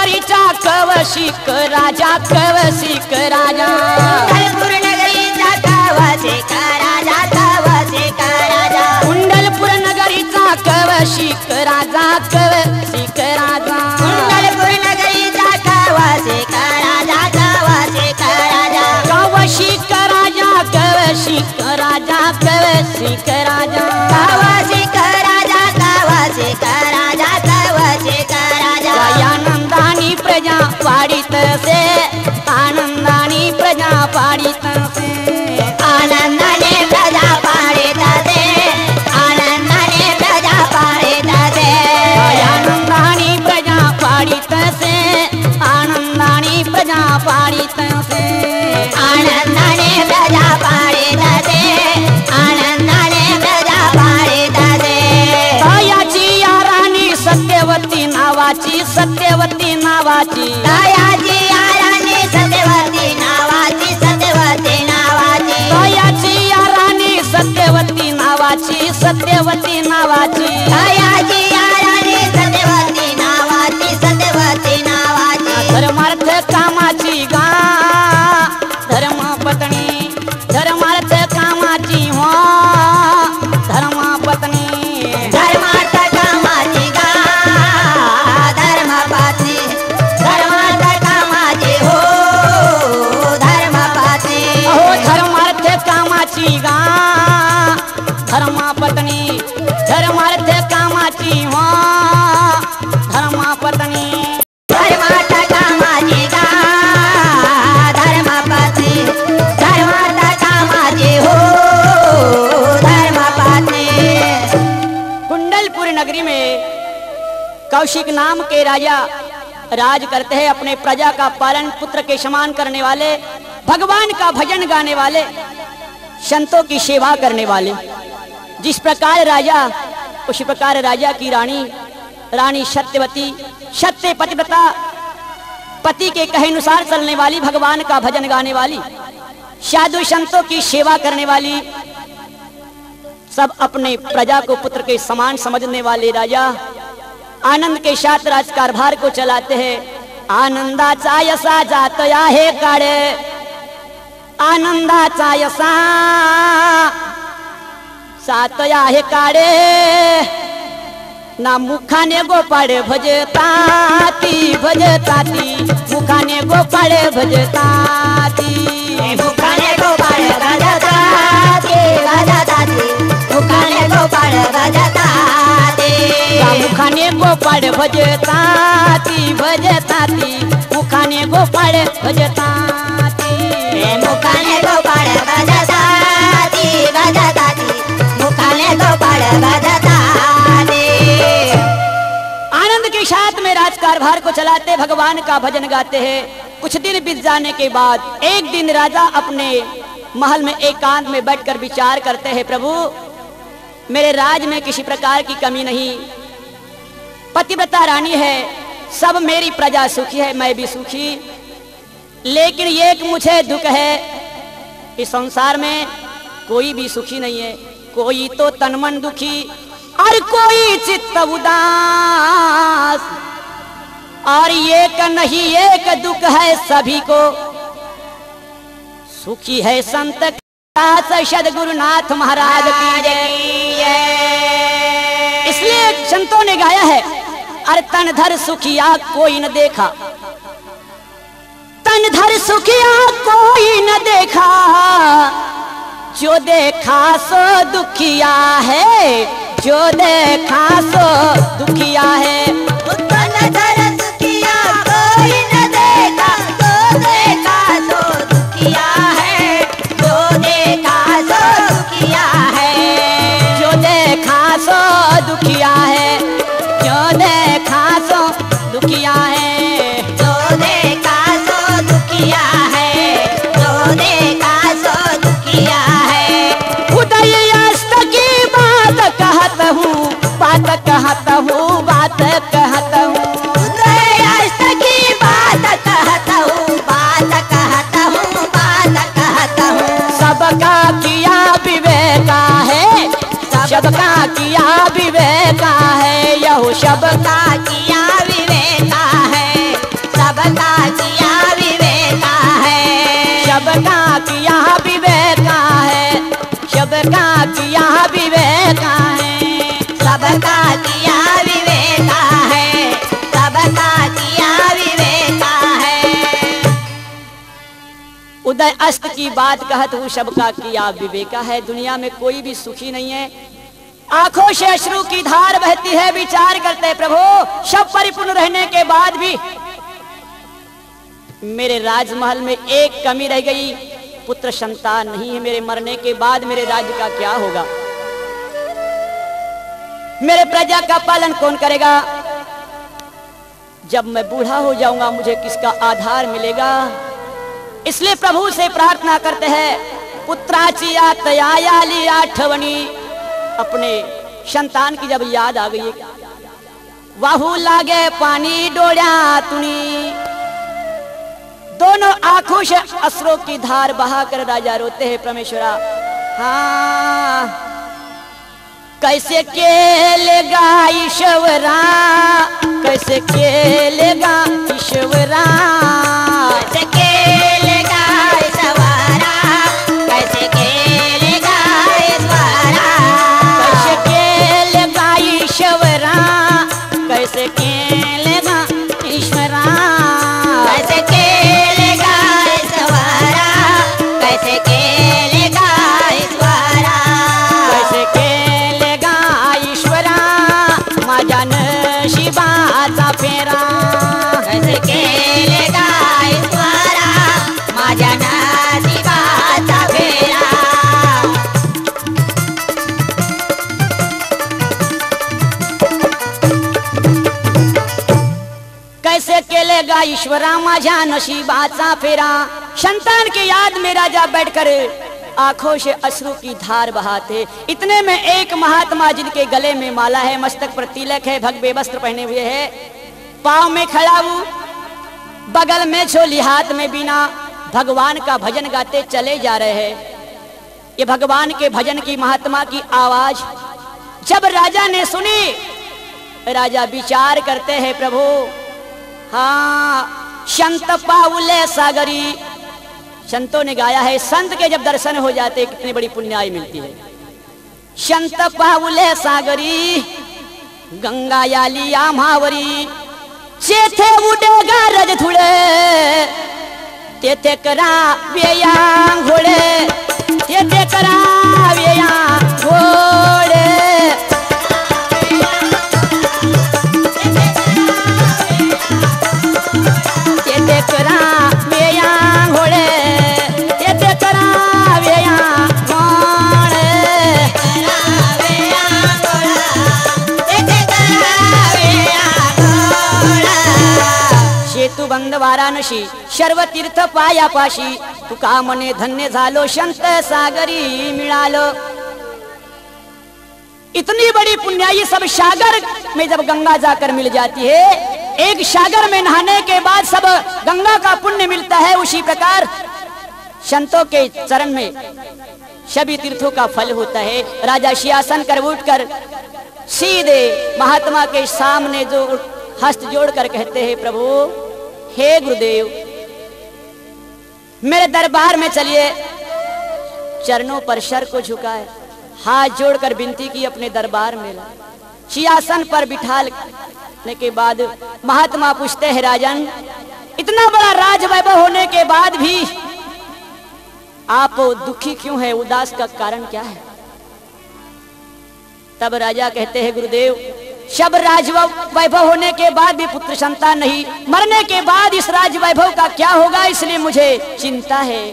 नगरीचा कवशिक राजा, कवशिक राजा। कुंडलपुर नगरीचा कवशिक राजा, कवशिक राजा। कुंडलपुर नगरीचा कवशिक राजा, कवशिक राजा। कुंडलपुर नगरीचा कवशिक राजा, कवशिक राजा। कवशिक राजा, कवशिक राजा, कवशिक राजा। कवशिक राजा, कवशिक राजा, कवशिक राजा। आनंदानी प्रजा पाडित से, आनंदानी प्रजा पाडित से, आनंदाने प्रजा पाडित से, आनंदाने प्रजा पाडित से। आनंदानी प्रजा पाडित से, आनंदानी प्रजा पाडित से, आनंदाने प्रजा पाडित से, आनंदाने प्रजा पाडित से। दयाची या राणी सत्यवती नावाची, सत्यवती नावाची। दयाची या राणी सत्यवती नावाची, सत्यवती नावाची। दयाची या राणी सत्यवती नावाची, सत्यवती नावाची। दयाची या राणी सत्यवती नावाची, सत्यवती नावाची। धर्मार्थ कामाची गा, धर्म पत्नी, धर्मार्थ कामाची हो, धर्म पत्नी। धर्मार्थ कामाची गा, धर्म पत्नी, धर्मार्थ कामाची हो, धर्म पत्नी। हो धर्मार्थ कामाची गा, धर्म पत्नी, धर्मार्थ कामाची हो, धर्म पत्नी। धर्मार्थ कामाची गा, धर्म पत्नी, धर्मार्थ कामाची हो, धर्म पत्नी। कुंडलपुर नगरी में कौशिक नाम के राजा राज करते हैं। अपने प्रजा का पालन पुत्र के समान करने वाले, भगवान का भजन गाने वाले, संतों की सेवा करने वाले। जिस प्रकार राजा, उसी प्रकार राजा की रानी, रानी सत्यवती, सत्य पतिव्रता, पति के कहे अनुसार चलने वाली, भगवान का भजन गाने वाली, साधु संतों की सेवा करने वाली, सब अपने प्रजा को पुत्र के समान समझने वाले राजा आनंद के साथ राजकारभार को चलाते हैं। आनंदाचा यसा जातया हे काळे, आनंदाचा यसा सातया हे काळे। ना मुखाने गोपाळ भजताती, भजताती, मुखाने गोपाळ भजताती। मुखाने गोपाळ भजताती, भजताती, मुखाने गोपाळ भजताती। मुखाने गोपाळ भजताती, भजताती, मुखाने गोपाळ भजताती। मुखाने गोपाळ भजताती, भजताती, मुखाने गोपाळ भजताती। आनंद के साथ में राजकारभार को चलाते, भगवान का भजन गाते हैं। कुछ दिन बीत जाने के बाद एक दिन राजा अपने महल में एकांत में बैठकर विचार करते हैं, प्रभु मेरे राज में किसी प्रकार की कमी नहीं, पतिव्रता रानी है, सब मेरी प्रजा सुखी है, मैं भी सुखी। लेकिन एक मुझे दुख है, इस संसार में कोई भी सुखी नहीं है। कोई तो तन मन दुखी और कोई चित्त उदास, और एक नहीं एक दुख है सभी को। सुखी है संत सदगुरुनाथ महाराज की जय। इसलिए संतों ने गाया है, अरे तन धर सुखिया कोई न देखा, तन धर सुखिया कोई न देखा, जो देखा सो दुखिया है, जो देखा सो दुखिया है। तन धर सुखिया कोई न देखा, जो देखा सो दुखिया है, जो देखा सो दुखिया है। जो देखा सो दुखिया है, जो देखा सो दुखिया है, जो देखा सो दुखिया है, जो देखा सो दुखिया है। उदय अस्त की बात कहत हूँ, बात कहत हूँ, बात कहत हूँ। उदय अस्त की बात कहता हूँ, बात कहता हूँ, बात कहता हूँ। सबका किया विवेका है, सबका किया विवेका है, यह सबका किया विवेका है, सबका किया विवेका है, सबका किया विवेका है। उदय अस्त की बात कहत हूँ, सबका किया विवेका है। दुनिया में कोई भी सुखी नहीं है, आंखों से अश्रु की धार बहती है। विचार करते प्रभु, सब परिपूर्ण रहने के बाद भी मेरे राजमहल में एक कमी रह गई, पुत्र संतान नहीं है। मेरे मरने के बाद मेरे राज्य का क्या होगा? मेरे प्रजा का पालन कौन करेगा? जब मैं बूढ़ा हो जाऊंगा मुझे किसका आधार मिलेगा? इसलिए प्रभु से प्रार्थना करते हैं, पुत्राची आतयाली आठवनी। अपने संतान की जब याद आ गई, वाहू लागे पानी डोड़ा तुनी। दोनों आंखों से अश्रों की धार बहाकर राजा रोते हैं, परमेश्वरा हाँ कैसे केलेगा ईश्वरा, कैसे केलेगा ईश्वरा, कैसे केलेगा ईश्वरा, कैसे केलेगा ईश्वरा, कैसे केलेगा ईश्वरा, कैसे केलेगा ईश्वरा, कैसे केलेगा ईश्वरा, कैसे केलेगा ईश्वरा, कैसे केलेगा ईश्वरा, माझ्या नशिबाचा फेरा, कैसे केलेगा ईश्वरा, माझ्या नशिबाचा फेरा। कैसे केलेगा ईश्वरा, माझ्या नशिबाचा फेरा। संतान की याद में राजा बैठकर आंखों से अश्रु की धार बहाते। इतने में एक महात्मा जिनके गले में माला है, मस्तक पर तिलक है, भगवे वस्त्र पहने हुए है, पांव में खड़ाऊ, बगल में झोली, हाथ में बीना, भगवान का भजन गाते चले जा रहे हैं। ये भगवान के भजन की महात्मा की आवाज जब राजा ने सुनी, राजा विचार करते हैं, प्रभु हाँ संत पाउले सागरी। संतों ने गाया है, संत के जब दर्शन हो जाते कितनी बड़ी पुण्याई मिलती है। संत पाउले सागरी, गंगा याली आम्हावरी, जेथे उडेगा रज धुळे, तेथे करावे आंघोळे, तेथे करावे आंघोळे, तेथे करावे आंघोळे, तेथे करावे आंघोळे, करावे आंघोळा, तेथे करावे आंघोळा। सेतू बंद वाराणसी, सर्व तीर्थ पायापाशी, तुका मने धन्य झालो, संत सागरी मिळालो। इतनी बड़ी पुण्याई सब सागर में जब गंगा जाकर मिल जाती है, एक सागर में नहाने के बाद सब गंगा का पुण्य मिलता है, उसी प्रकार संतों के चरण में सभी तीर्थों का फल होता है। राजा सिंहासन कर उठकर सीधे महात्मा के सामने जो हस्त जोड़कर कहते हैं, प्रभु हे गुरुदेव मेरे दरबार में चलिए। चरणों पर सर को झुकाए, हाथ जोड़कर विनती की, अपने दरबार में ला। सिंहासन पर बिठाने के बाद महात्मा पूछते हैं, राजन इतना बड़ा राज वैभव होने के बाद भी आप दुखी क्यों है, उदास का कारण क्या है? तब राजा कहते हैं, गुरुदेव सब राज वैभव होने के बाद भी पुत्र संतान नहीं, मरने के बाद इस राज वैभव का क्या होगा, इसलिए मुझे चिंता है।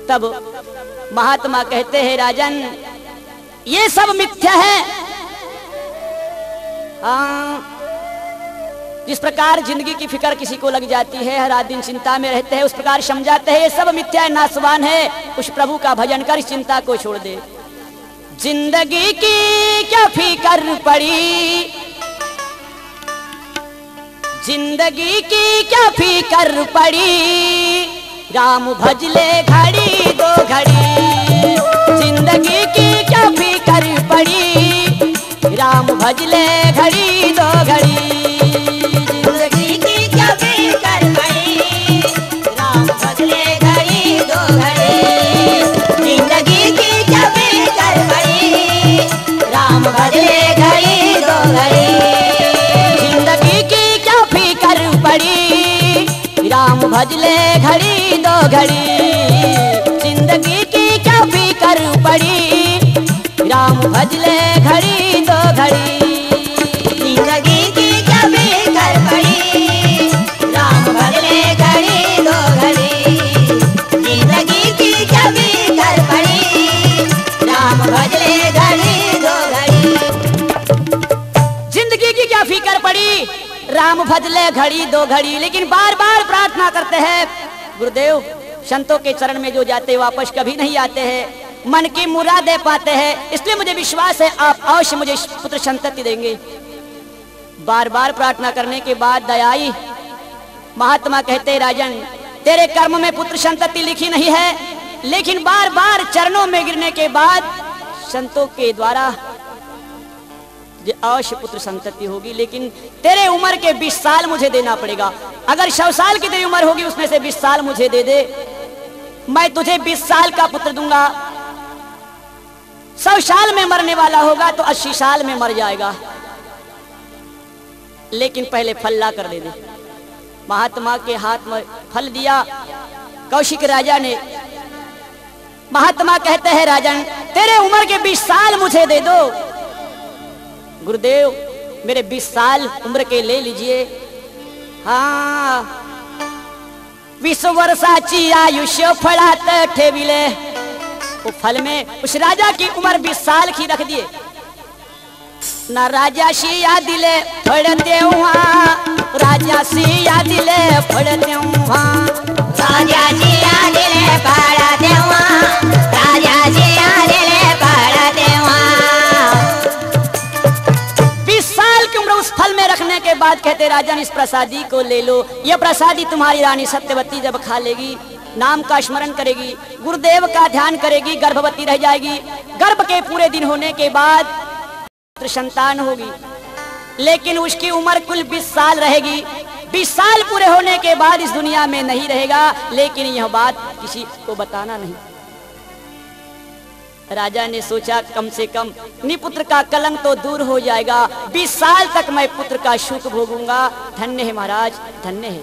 तब महात्मा कहते हैं, राजन ये सब मिथ्या है। जिस प्रकार जिंदगी की फिक्र किसी को लग जाती है, हर दिन चिंता में रहते हैं, उस प्रकार समझाते हैं ये सब मिथ्या है, नासवान है, उस प्रभु का भजन कर इस चिंता को छोड़ दे। जिंदगी की क्या फिक्र पड़ी, जिंदगी की क्या फिक्र पड़ी, राम भजले घड़ी दो घड़ी। जिंदगी की क्या फिक्र पड़ी, राम भजले घड़ी दो घड़ी। जिंदगी की क्या फिक्र पड़ी, राम भजले घड़ी दो घड़ी। जिंदगी की क्या फिक्र पड़ी, राम भजले घड़ी दो घड़ी, जिंदगी की क्या फिकर पड़ी, राम भजले घड़ी दो घड़ी। जिंदगी की क्या फिकर पड़ी, राम भजले घड़ी दो घड़ी। जिंदगी की क्या फिकर पड़ी, राम भजले घड़ी दो घड़ी। जिंदगी की क्या फिकर पड़ी, राम भजले घड़ी दो घड़ी। लेकिन बार बार प्रार्थना करते हैं गुरुदेव, संतों के चरण में जो जाते वापस कभी नहीं आते हैं, मन की मुरादें पाते हैं, इसलिए मुझे विश्वास है आप अवश्य मुझे पुत्र संतति देंगे। बार बार प्रार्थना करने के बाद दया आई। महात्मा कहते राजन, तेरे कर्म में पुत्र संतति लिखी नहीं है, लेकिन बार बार चरणों में गिरने के बाद संतों के द्वारा अवश्य पुत्र संतति होगी। लेकिन तेरे उम्र के 20 साल मुझे देना पड़ेगा। अगर 100 साल की तेरी उम्र होगी, उसमें से 20 साल मुझे दे दे, मैं तुझे 20 साल का पुत्र दूंगा। 100 साल में मरने वाला होगा तो 80 साल में मर जाएगा, लेकिन पहले फल ला कर दे दे। महात्मा के हाथ में फल दिया कौशिक राजा ने। महात्मा कहते हैं राजन, तेरे उम्र के 20 साल मुझे दे दो। गुरुदेव, मेरे 20 साल उम्र के ले लीजिए। हाँ, 20 वर्षाची आयुष्य फळात ठेविले। वो फल में उस राजा की उम्र 20 साल की रख दिए। ना राजाशी या दिले फळते वहाँ, राजाशी या दिले फळते वहाँ, राजाशी या दिले फळते वहाँ, राजाशी या दिले फळते वहाँ। 20 साल की उम्र उस फल में रखने के बाद कहते राजन, इस प्रसादी को ले लो। यह प्रसादी तुम्हारी रानी सत्यवती जब खा लेगी, नाम का स्मरण करेगी, गुरुदेव का ध्यान करेगी, गर्भवती रह जाएगी। गर्भ के पूरे दिन होने के बाद पुत्र संतान होगी, लेकिन उसकी उम्र कुल 20 साल रहेगी। 20 साल पूरे होने के बाद इस दुनिया में नहीं रहेगा, लेकिन यह बात किसी को बताना नहीं। राजा ने सोचा कम से कम निपुत्र का कलंक तो दूर हो जाएगा। 20 साल तक मैं पुत्र का सुख भोगूंगा। धन्य है महाराज, धन्य है।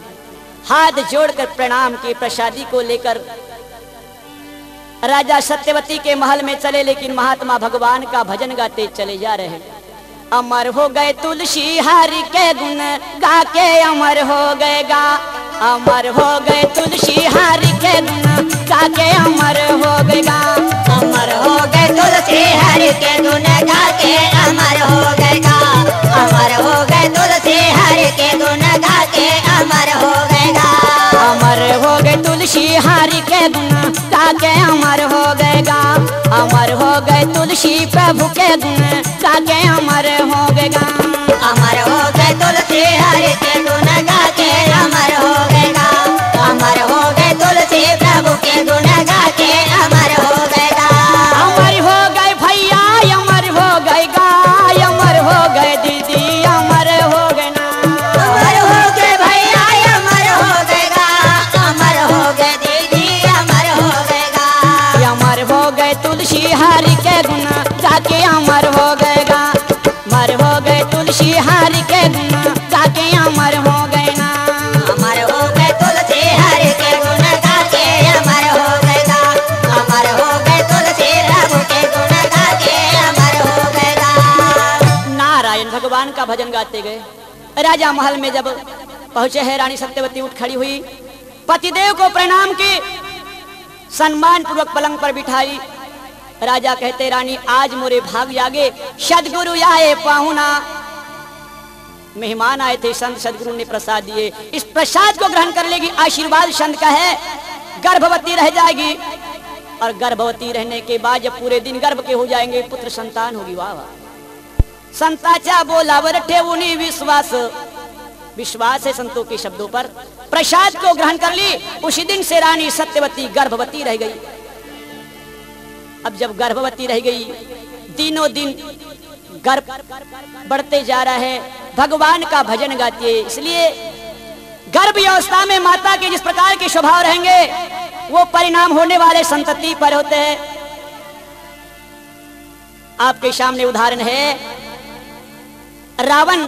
हाथ जोड़कर प्रणाम किए, प्रसादी को लेकर राजा सत्यवती के महल में चले, लेकिन महात्मा भगवान का भजन गाते चले जा रहे हैं। अमर हो गए तुलसी हरि के गुण गा के, अमर हो गए गा, अमर हो गए तुलसी हरि के गुण गा के, अमर हो गए गा, अमर हो गए तुलसी हरि के गुण गा के, अमर हो गए गा, अमर हो गए तुलसी हरि के गुण गा के, अमर हो गए गा, अमर हो गए तुलसी हरि के गुण गा के, अमर हो गए गा, अमर हो गए तुलसी प्रभु के गुण गा के, अमर हो गए गा, अमर हो गए तुलसी हरि के गुण गा के, अमर हो गए गा, अमर हो गए तुलसी प्रभु के गुण गा के, अमर हो गए गा, अमर हो गए भैया, अमर हो गए गा, अमर हो गए दीदी, अमर हो गए ना, अमर हो गए भैया, अमर हो गए गा, अमर हो गए दीदी, अमर हो गए गा, अमर हो गए तुलसी हरि के गुण गा के, अमर हो गए गा, अमर हो गए तुलसी हरि के गुण गा के, अमर हो गए ना, अमर हो गए तुलसी हरि के गुण गा के, अमर हो गए गा, अमर हो गए तुलसी प्रभु के गुण गा के, अमर हो गए गा। नारायण भगवान का भजन गाते गए। राजा महल में जब पहुंचे हैं, रानी सत्यवती उठ खड़ी हुई, पतिदेव को प्रणाम की, सम्मान पूर्वक पलंग पर बिठाई। राजा कहते रानी आज मोरे भाग जागे, सदगुरु आए पाहुना। मेहमान आए थे, संत सदगुरु ने प्रसाद दिए, इस प्रसाद को ग्रहण कर लेगी, आशीर्वाद संत का है, गर्भवती रह जाएगी। और गर्भवती रहने के बाद जब पूरे दिन गर्भ के हो जाएंगे, पुत्र संतान होगी। वाह वाह, संताचा बोलावर ठेवुनी विश्वास, विश्वास है संतों के शब्दों पर। प्रसाद को ग्रहण कर ली, उसी दिन से रानी सत्यवती गर्भवती रह गई। अब जब गर्भवती रह गई, दिनों दिन गर्भ बढ़ते जा रहा है, भगवान का भजन गाती है। इसलिए गर्भ अवस्था में माता के जिस प्रकार के स्वभाव रहेंगे, वो परिणाम होने वाले संतति पर होते हैं। आपके सामने उदाहरण है, रावण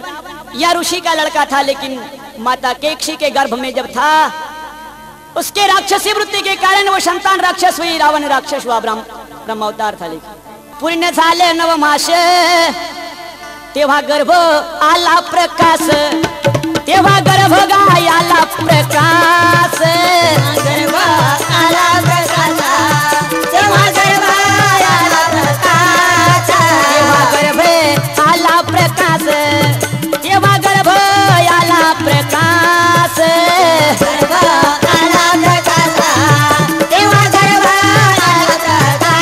या ऋषि का लड़का था, लेकिन माता केकसी के गर्भ में जब था, उसके राक्षसी वृत्ति के कारण वो संतान राक्षस हुई, रावण राक्षस हुआ, ब्रह्म अवतार था। लेकिन पूर्ण झाले 9 मास तेव्हा गर्भ आला प्रकाश, तेव्हा गर्भ गाय आला प्रकाश, गर्भ आला प्रकाश, तेव्हा गर्भ आला प्रकाश, तेव्हा गर्भ आला प्रकाश, तेव्हा गर्भ आला प्रकाश, गर्भ आला प्रकाश, तेव्हा गर्भ आला प्रकाश।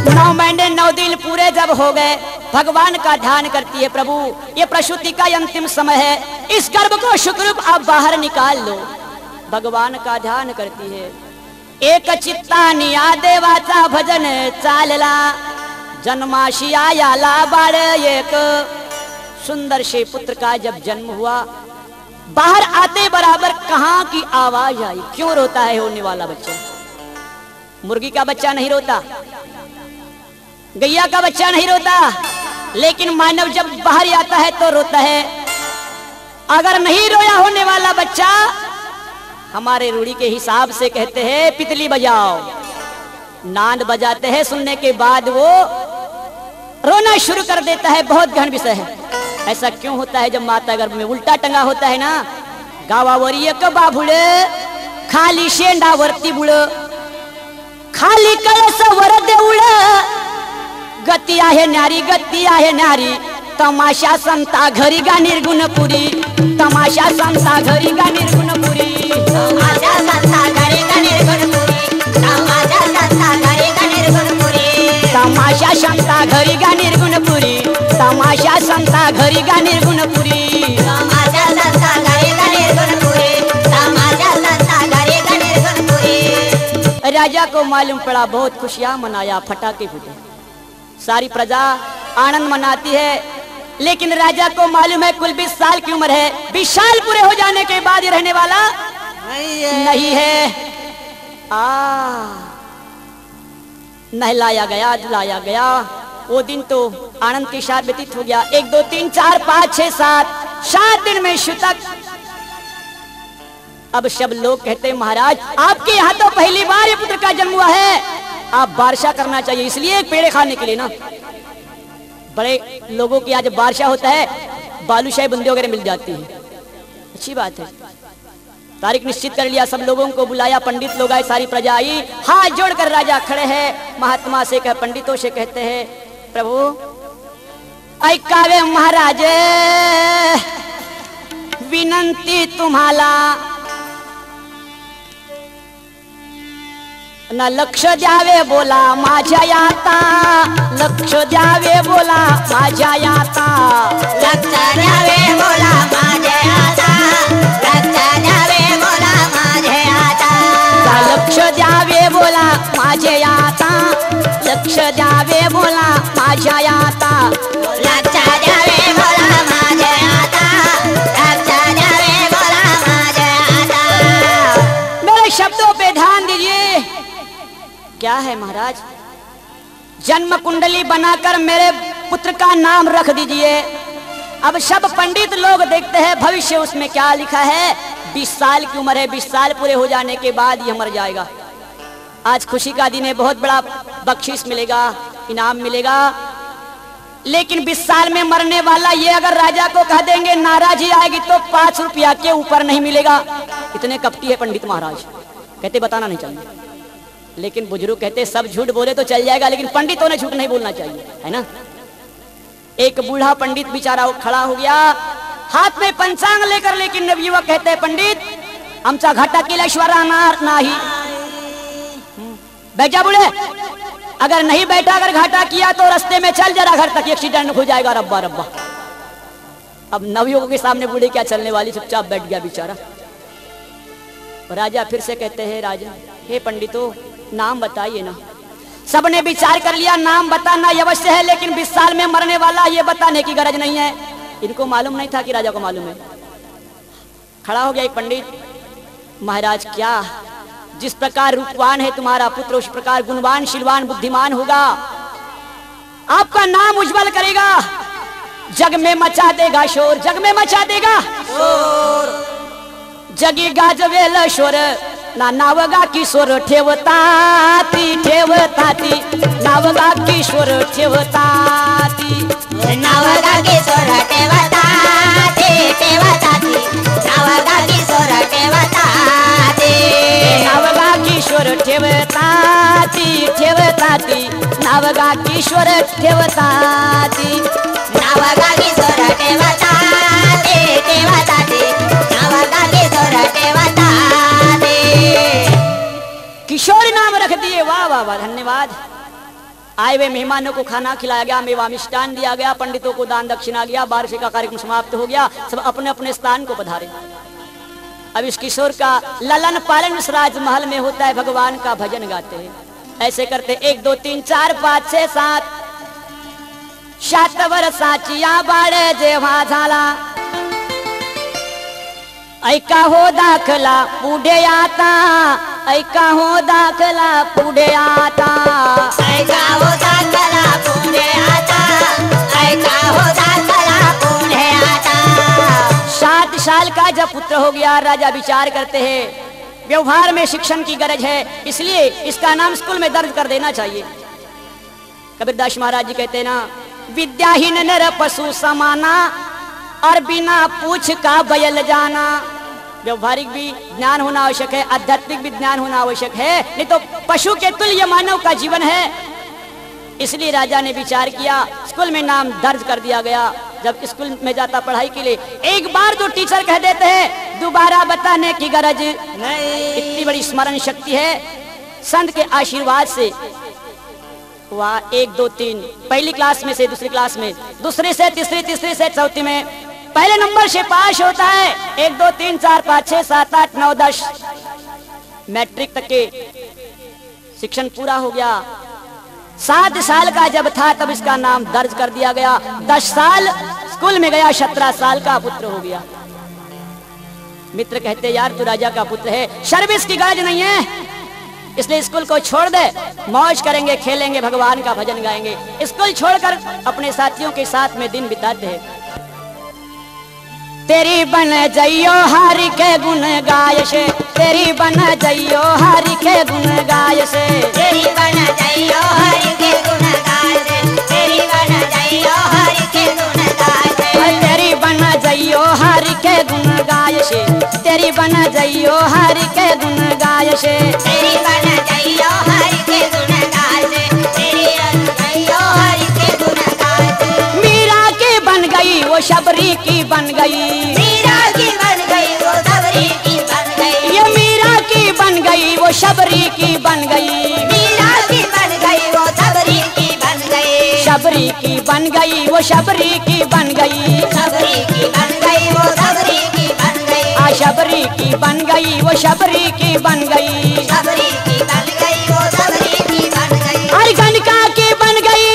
9 महीने 9 दिन पूरे जब हो गए, भगवान का ध्यान करती है, प्रभु ये प्रसूति का अंतिम समय है, इस गर्भ को शुक्ररूप आप बाहर निकाल लो। भगवान का ध्यान करती है। एक चित्तानी या देवाचा भजन चालला, जन्माशी आयाला बाळ एक। सुंदर से पुत्र का जब जन्म हुआ, बाहर आते बराबर कहां की आवाज आई। क्यों रोता है होने वाला बच्चा? मुर्गी का बच्चा नहीं रोता, गैया का बच्चा नहीं रोता, लेकिन मानव जब बाहर आता है तो रोता है। अगर नहीं रोया होने वाला बच्चा, हमारे रूढ़ी के हिसाब से कहते हैं पितली बजाओ, नाद बजाते हैं, सुनने के बाद वो रोना शुरू कर देता है। बहुत गहन विषय है। ऐसा क्यों होता है? जब माता गर्भ में उल्टा टंगा होता है ना, गावावर एक बाभुळ, खाली शेंडावरती बुळ, खाली कळस वर देऊळ, गती आहे न्यारी, गती आहे न्यारी, तमाशा संता घरी गा निर्गुणपुरी, तमाशा संता घरी गा निर्गुणपुरी, तमाशा संता घरी गा निर्गुणपुरी, तमाशा संता घरी गा निर्गुणपुरी, तमाशा संता घरी गा निर्गुणपुरी, तमाशा संता घरी गा निर्गुणपुरी, तमाशा संता घरी गा निर्गुणपुरी, तमाशा संता घरी गा निर्गुणपुरी। राजा को मालूम पड़ा, बहुत खुशियां मनाया, फटाके फूटे, सारी प्रजा आनंद मनाती है। लेकिन राजा को मालूम है कुल 20 साल की उम्र है, 20 साल पूरे हो जाने के बाद ये रहने वाला नहीं है। नहलाया गया, धुलाया गया, वो दिन तो आनंद के साथ व्यतीत हो गया। 1 2 3 4 5 6 7 दिन में शूतक। अब सब लोग कहते हैं महाराज आपके यहाँ तो पहली बार ये पुत्र का जन्म हुआ है, आप बारशा करना चाहिए, इसलिए एक पेड़े खाने के लिए ना। बड़े लोगों की आज बारशा होता है, बालूशाही बूंदी वगैरह मिल जाती है, अच्छी बात है। तारीख निश्चित कर लिया, सब लोगों को बुलाया, पंडित लोग आए, सारी प्रजा आई, हाथ जोड़कर राजा खड़े हैं, महात्मा से कह, पंडितों से कहते हैं प्रभु ऐकावे महाराज विनंती तुम्हाला, ना लक्ष द्यावे बोला माझ्या याता, लक्ष द्यावे बोला माझ्या याता, लक्ष द्यावे बोला माझ्या याता, लक्ष द्यावे बोला माझ्या याता, लक्ष द्यावे बोला माझ्या याता, लक्ष द्यावे बोला माझ्या याता, लक्ष द्यावे बोला माझ्या याता, लक्ष द्यावे बोला माझ्या याता। मेरे शब्दों पे ध्यान दीजिए। क्या है महाराज? जन्म कुंडली बनाकर मेरे पुत्र का नाम रख दीजिए। अब सब पंडित लोग देखते हैं भविष्य उसमें क्या लिखा है। 20 साल की उम्र है, 20 साल पूरे हो जाने के बाद ये मर जाएगा। आज खुशी का दिन है, बहुत बड़ा बख्शीश मिलेगा, इनाम मिलेगा। लेकिन 20 साल में मरने वाला ये अगर राजा को कह देंगे नाराजी आएगी तो 5 रुपया के ऊपर नहीं मिलेगा। इतने कपटी है पंडित महाराज, कहते बताना नहीं चाहिए। लेकिन बुजुर्ग कहते सब झूठ बोले तो चल जाएगा, लेकिन पंडितों ने झूठ नहीं बोलना चाहिए, है ना। एक बूढ़ा पंडित बेचारा खड़ा हो गया, हाथ में पंचांग लेकर, लेकिन नवयुवक कहते हैं पंडित आमचा घाटा केल्याशिवाय राहणार नाही। बैठ जा बूढ़े, अगर नहीं बैठा, अगर घाटा किया तो रास्ते में चल जरा, घर तक एक्सीडेंट हो जाएगा, रब्बा रब्बा। अब नवयुवकों के सामने बूढ़े क्या चलने वाली, चुपचाप बैठ गया बेचारा। राजा फिर से कहते हैं राजा हे पंडितों नाम बताइए ना। सबने विचार कर लिया नाम बताना अवश्य है, लेकिन 20 साल में मरने वाला ये बताने की गरज नहीं है। इनको मालूम नहीं था कि राजा को मालूम है। खड़ा हो गया एक पंडित, महाराज क्या जिस प्रकार रूपवान है तुम्हारा पुत्र, उस प्रकार गुणवान शीलवान बुद्धिमान होगा, आपका नाम उज्जवल करेगा, जग में मचा देगा शोर, जग में मचा देगा शोर। जगी गाजवेल शोर ना नावगा किशोर ठेवताती ठेवताती नावगा किशोर ठेवताती नावगा किशोर ठेवताती ठेवताती नावगा किशोर ठेवताती नावगा किशोर ठेवताती ठेवताती नावगा किशोर ठेवताती नावगा किशोर ठेवताती ठेवताती नावगा किशोर ठेवताती किशोर नाम रख दिए। वाह वाह वाह, धन्यवाद। आए हुए मेहमानों को खाना खिलाया गया, मेवा मिष्टान दिया गया, पंडितों को दान दक्षिणा गया, बारसे का कार्यक्रम समाप्त हो गया, सब अपने अपने स्थान को पधारे। अब इस किशोर का ललन पालन इस राजमहल में होता है, भगवान का भजन गाते हैं। ऐसे करते 1 2 3 4 5 6 7 7 वर्षाचिया बाळे जेव्हा झाला ऐका हो दाखला पुढे आता ऐका हो दाखला पुढे आता ऐका हो दाखला पुढे आता ऐका हो दाखला पुढे आता 7 साल का जब पुत्र हो गया, राजा विचार करते हैं व्यवहार में शिक्षण की गरज है, इसलिए इसका नाम स्कूल में दर्ज कर देना चाहिए। कबीरदास महाराज जी कहते हैं ना, विद्याहीन नर पशु समाना और बिना पूछ का बैल जाना। व्यवहारिक भी ज्ञान होना आवश्यक है, आध्यात्मिक भी ज्ञान होना आवश्यक है, नहीं तो पशु के तुल्य मानव का जीवन है। इसलिए राजा ने विचार किया, स्कूल में नाम दर्ज कर दिया गया। जब स्कूल में जाता पढ़ाई के लिए, एक बार तो टीचर कह देते हैं, दोबारा बताने की गरज नहीं। इतनी बड़ी स्मरण शक्ति है संत के आशीर्वाद से। वाह, 1 2 3 पहली क्लास में से दूसरी क्लास में, दूसरी से तीसरी, तीसरी से चौथी में पहले नंबर से पास होता है। 1 2 3 4 5 6 7 8 9 10 मैट्रिक तक के शिक्षण पूरा हो गया। 7 साल का जब था तब इसका नाम दर्ज कर दिया गया। 10 साल स्कूल में गया, 17 साल का पुत्र हो गया। मित्र कहते, यार तू राजा का पुत्र है, सर्विस की गरज नहीं है, इसलिए स्कूल को छोड़ दे, मौज करेंगे, खेलेंगे, भगवान का भजन गाएंगे। स्कूल छोड़कर अपने साथियों के साथ में दिन बिताते हैं। तेरी बन जइयो हरि के गुण गाय से, तेरी बन जइयो हरि के गुण गाय से, तेरी बन जइयो हरि के गुण गाय से, तेरी बन जइयो हरि के गुण गाय से, तेरी बन जइयो हरि के गुण गाय से, तेरी बन जइयो हरि के गुण गाय से, तेरी बन जइयो हरि के गुण गाय से, तेरी बन जइयो हरि के गुण गाय से। मीरा की बन गई वो शबरी की बन गई, मीरा की बन गई वो सबरी की बन गई, ये मीरा की बन गई वो शबरी की बन गई, मीरा की बन गई वो सबरी की बन गई, शबरी की बन गई वो शबरी की बन गई, सबरी की बन गई वो सबरी की बन गई, आ शबरी की बन गई वो शबरी की बन गई, सबरी की बन गई वो सबरी की बन गई, और गणका की बन गई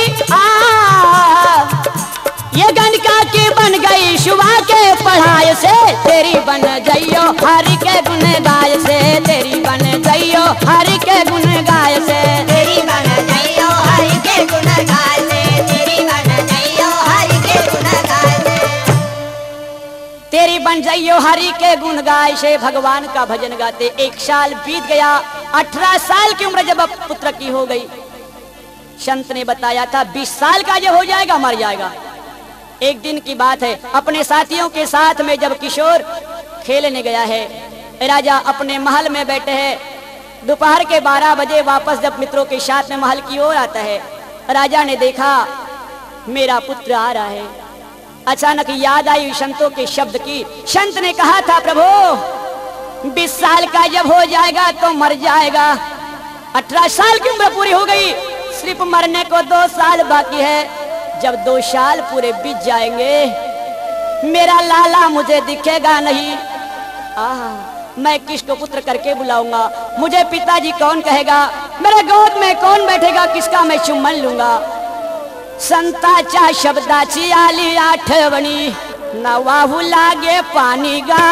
ये गणका की बन गई शुभा के पढ़ाई से, तेरी बन जइयो हरि के गुण गाय से, तेरी बन जइयो हरि के गुण गाय से, तेरी बन जइयो हरि के गुण गाय से, तेरी बन जइयो हरि के गुण गाय से, तेरी बन जइयो हरि के गुण गाय से। भगवान का भजन गाते 1 साल बीत गया। 18 साल की उम्र जब अब पुत्र की हो गई, संत ने बताया था 20 साल का जो हो जाएगा मर जाएगा। एक दिन की बात है, अपने साथियों के साथ में जब किशोर खेलने गया है, राजा अपने महल में बैठे हैं। दोपहर के 12 बजे वापस जब मित्रों के साथ में महल की ओर आता है, राजा ने देखा मेरा पुत्र आ रहा है। अचानक याद आई संतों के शब्द की। संत ने कहा था, प्रभु 20 साल का जब हो जाएगा तो मर जाएगा। 18 साल की उम्र पूरी हो गई, सिर्फ मरने को 2 साल बाकी है। जब 2 साल पूरे बीत जाएंगे, मेरा लाला मुझे दिखेगा नहीं। मैं किसको पुत्र करके बुलाऊंगा? मुझे पिताजी कौन कहेगा? मेरे गोद में कौन बैठेगा? किसका मैं चुम्बन लूंगा? संताच्या शब्दाची आली आठवणी, नवाहू लागे पाणी गा।